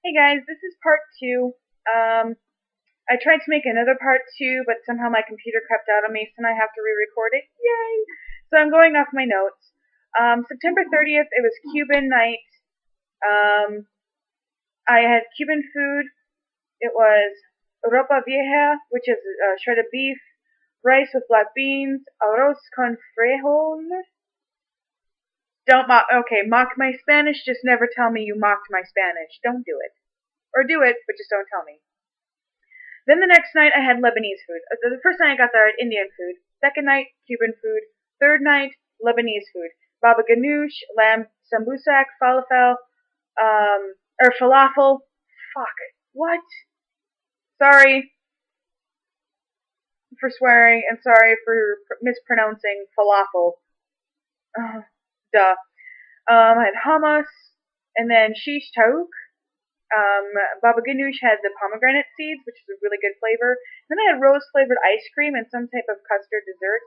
Hey guys, this is part two. I tried to make another part two, but somehow my computer crept out on me, so now I have to re-record it. Yay! So I'm going off my notes. September 30th, it was Cuban night. Um, I had Cuban food. It was ropa vieja, which is shredded beef, rice with black beans, arroz con frijol. Don't mock. Okay, mock my Spanish. Just never tell me you mocked my Spanish. Don't do it. Or do it, but just don't tell me. Then the next night I had Lebanese food. The first night I got there, I had Indian food. Second night, Cuban food. Third night, Lebanese food. Baba ganoush, lamb sambusak, falafel, or falafel. Fuck. What? Sorry for swearing, and sorry for mispronouncing falafel. Duh. I had hummus, and then shish taouk. Baba ganoush had the pomegranate seeds, which is a really good flavor. Then I had rose-flavored ice cream and some type of custard dessert.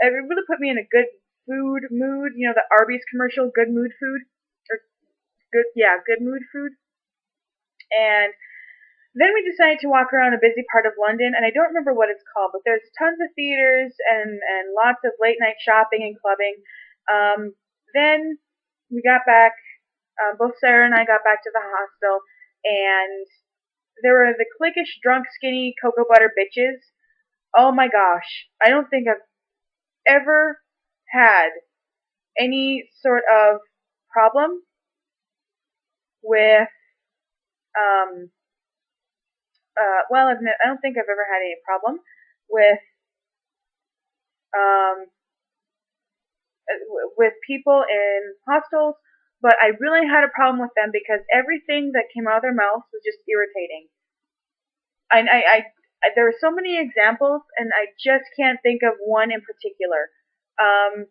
It really put me in a good food mood. You know, the Arby's commercial, good mood food? Or good mood food. And then we decided to walk around a busy part of London, and I don't remember what it's called, but there's tons of theaters and lots of late night shopping and clubbing. Then we got back, both Sarah and I got back to the hostel, and there were the cliquish, drunk, skinny cocoa butter bitches. Oh my gosh. I don't think I've ever had any sort of problem with, I don't think I've ever had any problem with, um, with people in hostels, but I really had a problem with them because everything that came out of their mouths was just irritating. There are so many examples, and I just can't think of one in particular. Um,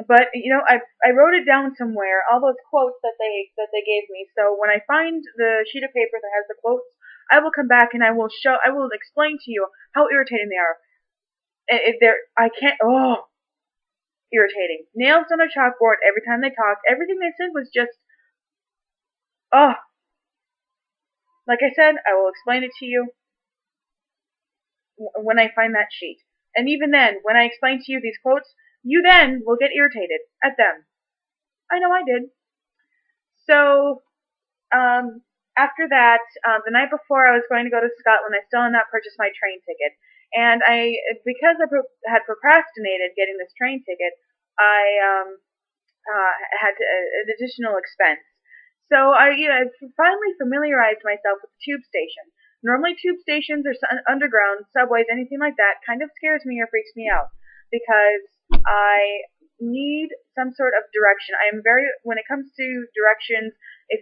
but you know, I wrote it down somewhere, all those quotes that they gave me. So when I find the sheet of paper that has the quotes, I will come back and I will explain to you how irritating they are. I can't. Oh, irritating. Nails on a chalkboard every time they talked. Everything they said was just. Oh, like I said, I will explain it to you when I find that sheet. And even then, when I explain to you these quotes, you then will get irritated at them. I know I did. So, after that, the night before I was going to go to Scotland, I still had not purchased my train ticket. And because I had procrastinated getting this train ticket, I had an additional expense. So I finally familiarized myself with the tube station. Normally, tube stations or underground subways, anything like that, kind of scares me or freaks me out because I need some sort of direction. I am when it comes to directions,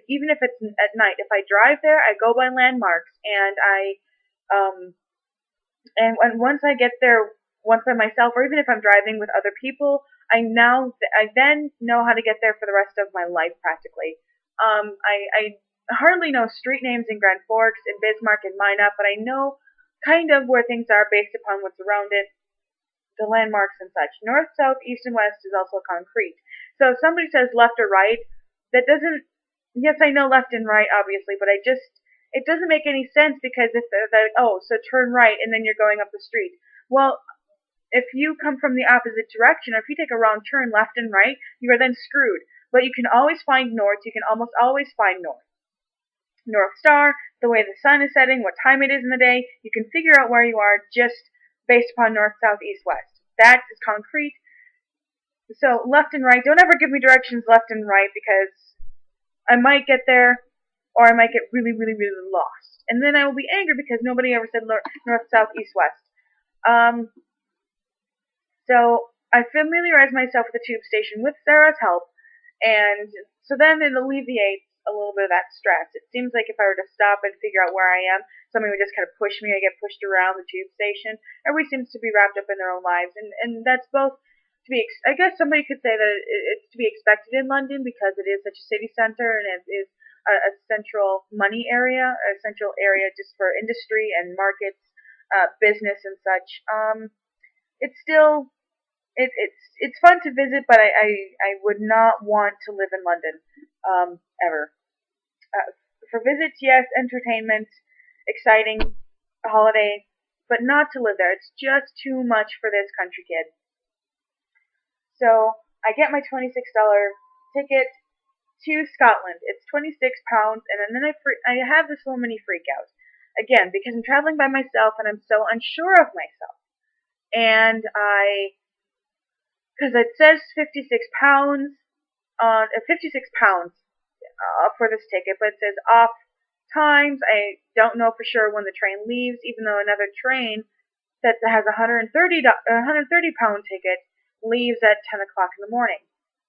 even if it's at night, if I drive there, I go by landmarks, and once I get there, once by myself, or even if I'm driving with other people, I then know how to get there for the rest of my life practically. I hardly know street names in Grand Forks, in Bismarck, and Minot, but I know kind of where things are based upon what's around it, the landmarks and such. North, south, east, and west is also concrete. So if somebody says left or right, that doesn't. Yes, I know left and right, obviously, but it doesn't make any sense because if they're like, oh, so turn right and then you're going up the street. Well, if you come from the opposite direction, or if you take a wrong turn left and right, you are then screwed. But you can always find north. You can almost always find north. North Star, the way the sun is setting, what time it is in the day, you can figure out where you are just based upon north, south, east, west. That is concrete. So left and right, don't ever give me directions left and right because I might get there or I might get really, really, really lost. And then I will be angry because nobody ever said north, south, east, west. So I familiarized myself with the tube station with Sarah's help, and so then it alleviates a little bit of that stress. It seems like if I were to stop and figure out where I am, somebody would just kind of push me. I get pushed around the tube station. Everybody seems to be wrapped up in their own lives, and that's both to be. I guess somebody could say that it's to be expected in London because it is such a city center and it is a central money area, a central area just for industry and markets, business and such. It's still it's fun to visit, but I would not want to live in London ever. For visits, yes, entertainment, exciting, holiday, but not to live there. It's just too much for this country kid. So I get my $26 ticket to Scotland. It's £26, and then I have this little mini freak out again because I'm traveling by myself and I'm so unsure of myself. And because it says £56 on £56 for this ticket, but it says off times. I don't know for sure when the train leaves, even though another train that has a £130 ticket leaves at 10 o'clock in the morning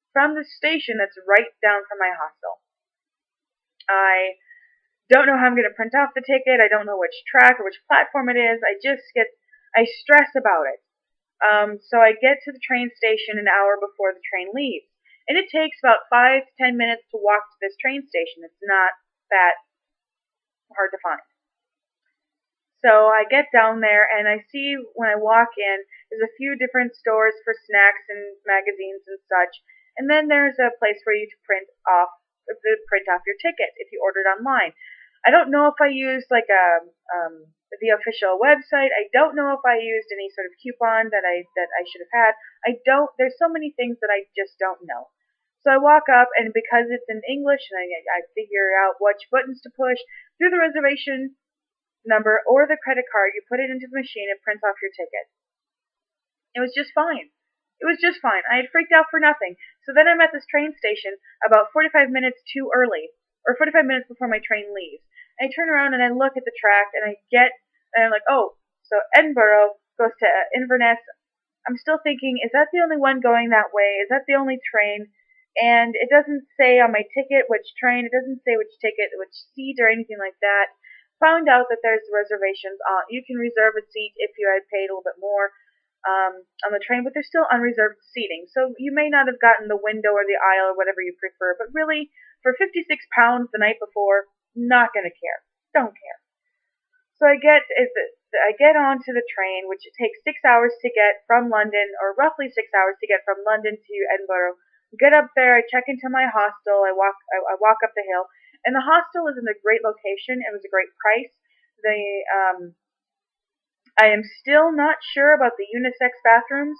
from the station that's right down from my hostel. I don't know how I'm going to print off the ticket. I don't know which track or which platform it is. I stress about it. So I get to the train station an hour before the train leaves. And it takes about 5 to 10 minutes to walk to this train station. It's not that hard to find. So I get down there and I see when I walk in, there's a few different stores for snacks and magazines and such. And then there's a place for you to print off your ticket if you ordered online. I don't know if I used like the official website. I don't know if I used any sort of coupon that I should have had. There's so many things that I just don't know. So I walk up, and because it's in English, and I figure out which buttons to push through the reservation number or the credit card. You put it into the machine, it prints off your ticket. It was just fine. It was just fine. I had freaked out for nothing. So then I'm at this train station about 45 minutes too early, or 45 minutes before my train leaves. I turn around and I look at the track, and I'm like, oh, so Edinburgh goes to Inverness. I'm still thinking, is that the only one going that way? Is that the only train? And it doesn't say on my ticket which train. It doesn't say which ticket, which seat, or anything like that. Found out that there's reservations on. You can reserve a seat if you had paid a little bit more on the train, but there's still unreserved seating. So you may not have gotten the window or the aisle or whatever you prefer, but really, for £56 the night before, not going to care. Don't care. So I get onto the train, which it takes 6 hours to get from London, or roughly 6 hours to get from London to Edinburgh. Get up there, I check into my hostel, I walk up the hill, and the hostel is in a great location. It was a great price. I am still not sure about the unisex bathrooms.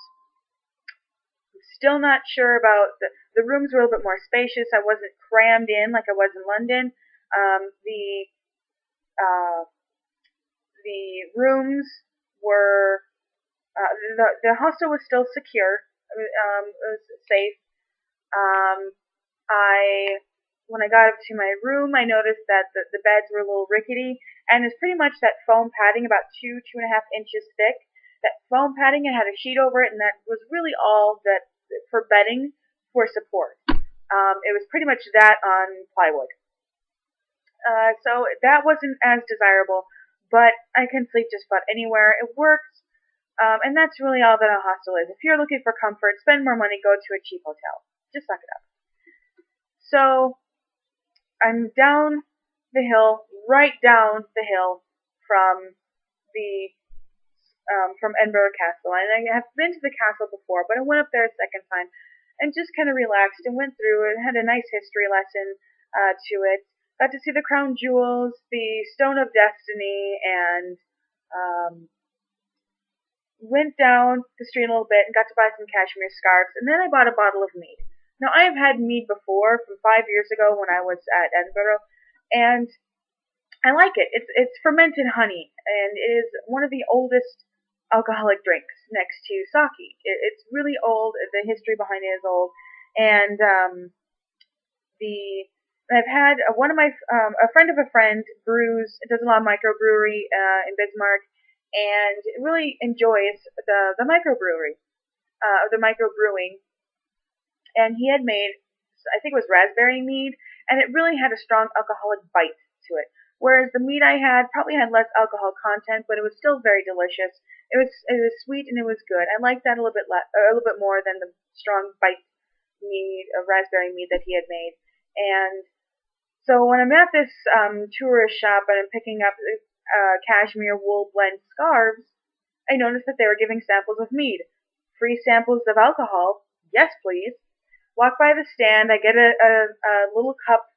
I'm still not sure about the rooms were a little bit more spacious. I wasn't crammed in like I was in London. The rooms were the hostel was still secure. It was safe. When I got up to my room, I noticed that the beds were a little rickety, and it's pretty much that foam padding, about 2.5 inches thick. That foam padding, it had a sheet over it, and that was really all that for bedding for support. It was pretty much that on plywood. So that wasn't as desirable, but I can sleep just about anywhere. It works, and that's really all that a hostel is. If you're looking for comfort, spend more money, go to a cheap hotel. Just suck it up. So I'm down the hill, right down the hill from Edinburgh Castle, and I have been to the castle before, but I went up there a second time and just kind of relaxed and went through it. Had a nice history lesson to it. Got to see the crown jewels, the Stone of Destiny, and went down the street a little bit and got to buy some cashmere scarves, and then I bought a bottle of mead. Now, I have had mead before from 5 years ago when I was at Edinburgh, and I like it. It's fermented honey, and it is one of the oldest alcoholic drinks next to sake. It's really old. The history behind it is old, and I've had one of my a friend of a friend does a lot of microbrewery in Bismarck, and really enjoys the microbrewing. And he had made, I think it was raspberry mead, and it really had a strong alcoholic bite to it. Whereas the mead I had probably had less alcohol content, but it was still very delicious. It was sweet and it was good. I liked that a little bit more than the strong bite mead, raspberry mead that he had made. And so when I'm at this tourist shop and I'm picking up cashmere wool blend scarves, I noticed that they were giving samples of mead. Free samples of alcohol? Yes, please. Walk by the stand, I get a little cup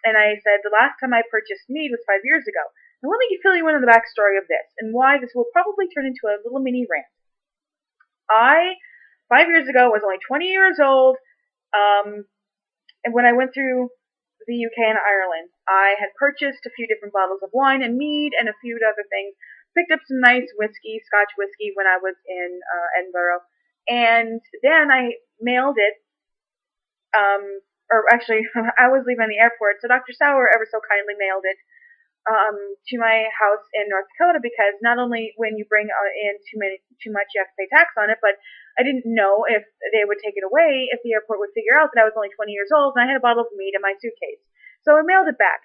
and I said the last time I purchased mead was 5 years ago. Now let me fill you in on the backstory of this and why this will probably turn into a little mini rant. I 5 years ago was only 20 years old, and when I went through the UK and Ireland, I had purchased a few different bottles of wine and mead and a few other things. Picked up some nice whiskey, Scotch whiskey, when I was in Edinburgh, and then I mailed it. Or actually, I was leaving the airport, so Dr. Sauer ever so kindly mailed it to my house in North Dakota, because not only when you bring in too much, you have to pay tax on it, but I didn't know if they would take it away, if the airport would figure out that I was only 20 years old and I had a bottle of mead in my suitcase. So I mailed it back.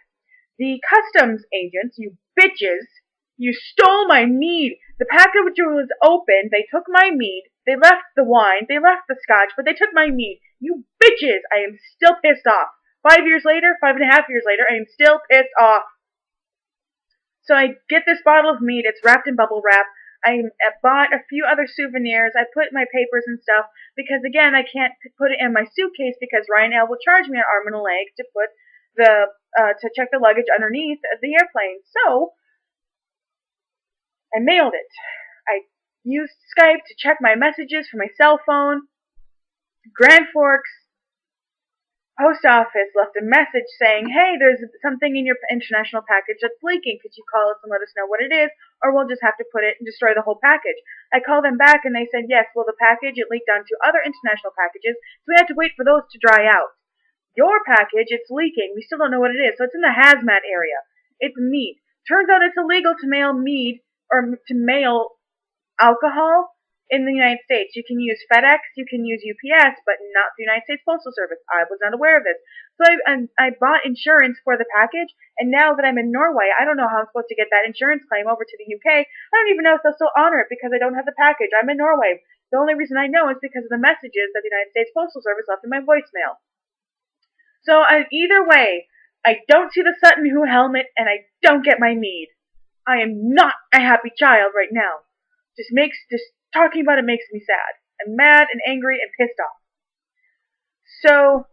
The customs agents, you bitches, you stole my mead. The package was open. They took my mead. They left the wine. They left the scotch, but they took my mead. You bitches! I am still pissed off. 5 years later, 5.5 years later, I am still pissed off. So I get this bottle of mead. It's wrapped in bubble wrap. I bought a few other souvenirs. I put my papers and stuff because, again, I can't put it in my suitcase because Ryanair will charge me an arm and a leg to put to check the luggage underneath the airplane. So I mailed it. I used Skype to check my messages from my cell phone. Grand Forks post office left a message saying, hey, there's something in your international package that's leaking. Could you call us and let us know what it is, or we'll just have to put it and destroy the whole package. I called them back and they said, yes, well, the package, it leaked onto other international packages, so we had to wait for those to dry out. Your package, it's leaking. We still don't know what it is, so it's in the hazmat area. It's mead. Turns out it's illegal to mail mead or to mail alcohol in the United States. You can use FedEx, you can use UPS, but not the United States Postal Service. I was not aware of this. So I bought insurance for the package, and now that I'm in Norway, I don't know how I'm supposed to get that insurance claim over to the UK. I don't even know if they'll still honor it because I don't have the package. I'm in Norway. The only reason I know is because of the messages that the United States Postal Service left in my voicemail. So either way, I don't see the Sutton Hoo helmet, and I don't get my mead. I am not a happy child right now. Just talking about it makes me sad. I'm mad and angry and pissed off. So,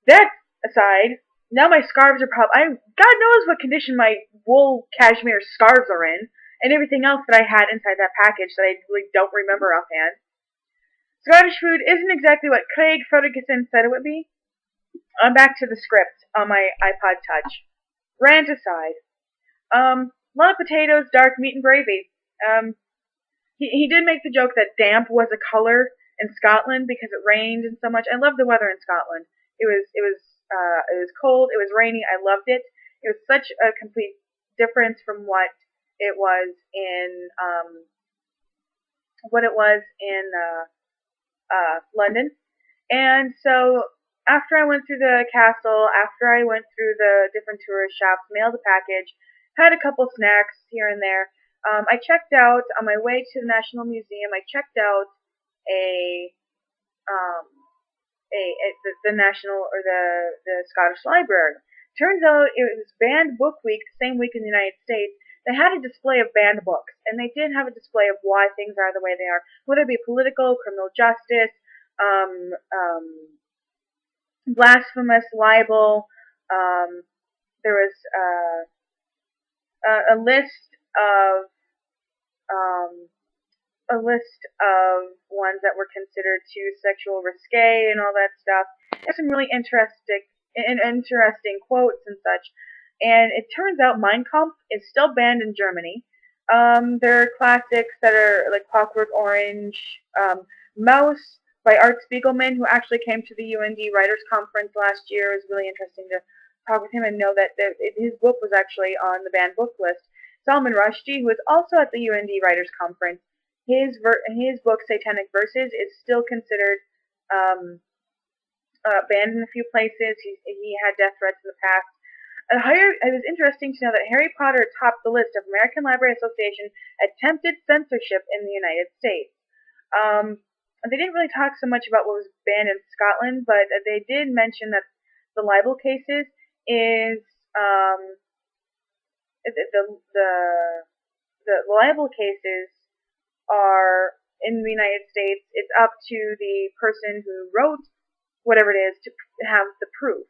that aside, now my scarves are God knows what condition my wool cashmere scarves are in, and everything else that I had inside that package that I really don't remember offhand. Scottish food isn't exactly what Craig Ferguson said it would be. I'm back to the script on my iPod Touch. Rant aside. A lot of potatoes, dark meat, and gravy. He did make the joke that damp was a color in Scotland because it rained and so much. I love the weather in Scotland. It was cold. It was rainy. I loved it. It was such a complete difference from what it was in London. And so after I went through the castle, after I went through the different tourist shops, mailed a package, had a couple snacks here and there. I checked out on my way to the National Museum. I checked out the National or the Scottish Library. Turns out it was Banned Book Week, the same week in the United States. They had a display of banned books, and they did have a display of why things are the way they are, whether it be political, criminal justice, blasphemous, libel. There was a list of ones that were considered too sexual risque and all that stuff. There's some really interesting quotes and such. And it turns out Mein Kampf is still banned in Germany. There are classics that are like Clockwork Orange, Mouse by Art Spiegelman, who actually came to the UND Writers Conference last year. It was really interesting to talk with him and know that his book was actually on the banned book list. Salman Rushdie, who was also at the UND Writers Conference, his book Satanic Verses is still considered banned in a few places. He had death threats in the past. It was interesting to know that Harry Potter topped the list of American Library Association attempted censorship in the United States. They didn't really talk so much about what was banned in Scotland, but they did mention that the libel cases is the libel cases are in the United States. It's up to the person who wrote whatever it is to have the proof.